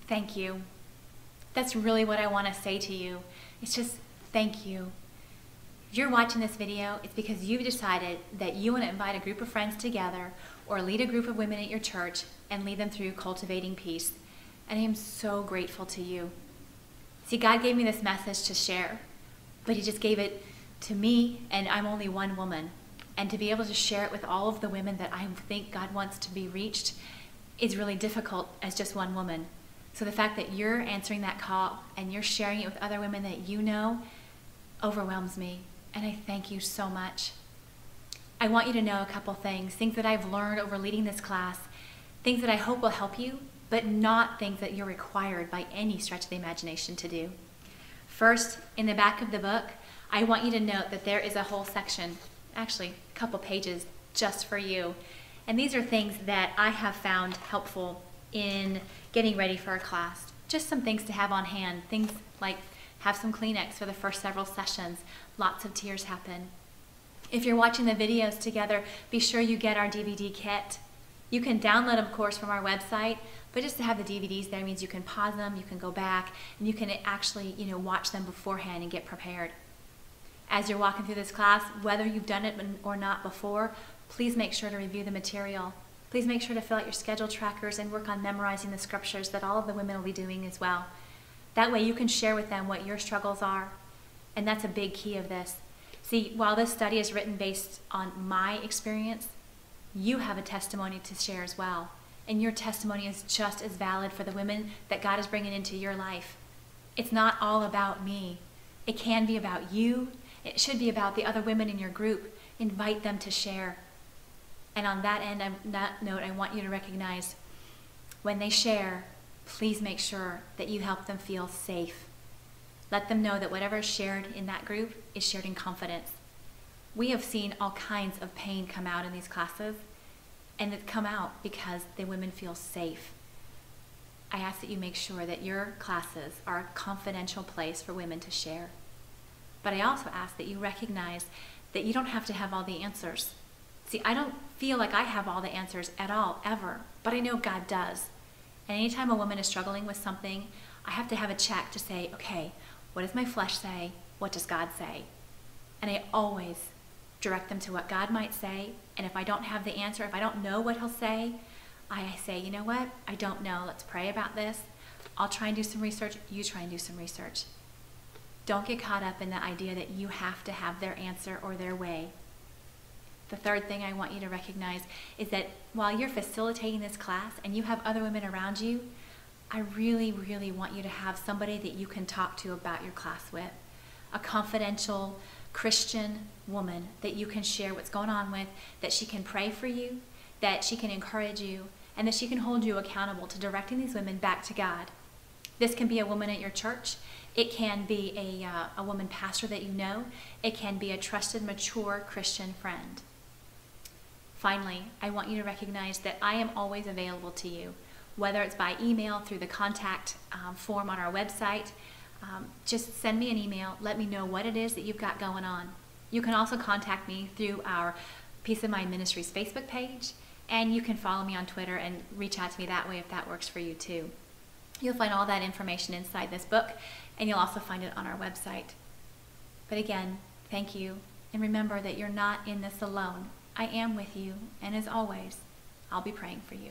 Thank you. That's really what I want to say to you. It's just thank you. If you're watching this video, it's because you've decided that you want to invite a group of friends together or lead a group of women at your church and lead them through cultivating peace. And I am so grateful to you. See, God gave me this message to share, but He just gave it to me, and I'm only one woman. And to be able to share it with all of the women that I think God wants to be reached is really difficult as just one woman. So the fact that you're answering that call and you're sharing it with other women that you know overwhelms me. And I thank you so much. I want you to know a couple things that I've learned over leading this class, things that I hope will help you, but not things that you're required by any stretch of the imagination to do. First, in the back of the book, I want you to note that there is a whole section, actually a couple pages, just for you. And these are things that I have found helpful in getting ready for a class. Just some things to have on hand, things like have some Kleenex for the first several sessions. Lots of tears happen. If you're watching the videos together, be sure you get our DVD kit. You can download them, of course, from our website, but just to have the DVDs there means you can pause them, you can go back, and you can actually, watch them beforehand and get prepared. As you're walking through this class, whether you've done it or not before, please make sure to review the material. Please make sure to fill out your schedule trackers and work on memorizing the scriptures that all of the women will be doing as well. That way you can share with them what your struggles are. And that's a big key of this. See, while this study is written based on my experience, you have a testimony to share as well. And your testimony is just as valid for the women that God is bringing into your life. It's not all about me. It can be about you. It should be about the other women in your group. Invite them to share. And on that note, I want you to recognize when they share, please make sure that you help them feel safe. Let them know that whatever is shared in that group is shared in confidence. We have seen all kinds of pain come out in these classes, and it come out because the women feel safe. I ask that you make sure that your classes are a confidential place for women to share. But I also ask that you recognize that you don't have to have all the answers. See, I don't feel like I have all the answers at all, ever, but I know God does. And anytime a woman is struggling with something, I have to have a check to say, okay, what does my flesh say? What does God say? And I always direct them to what God might say. And if I don't have the answer, if I don't know what He'll say, I say, you know what? I don't know. Let's pray about this. I'll try and do some research. You try and do some research. Don't get caught up in the idea that you have to have their answer or their way. The third thing I want you to recognize is that while you're facilitating this class and you have other women around you, I really, really want you to have somebody that you can talk to about your class with. A confidential Christian woman that you can share what's going on with, that she can pray for you, that she can encourage you, and that she can hold you accountable to directing these women back to God. This can be a woman at your church. It can be a woman pastor that you know. It can be a trusted, mature Christian friend. Finally, I want you to recognize that I am always available to you, whether it's by email, through the contact form on our website. Just send me an email. Let me know what it is that you've got going on. You can also contact me through our Peace of Mind Ministries Facebook page, and you can follow me on Twitter and reach out to me that way if that works for you too. You'll find all that information inside this book, and you'll also find it on our website. But again, thank you, and remember that you're not in this alone. I am with you, and as always, I'll be praying for you.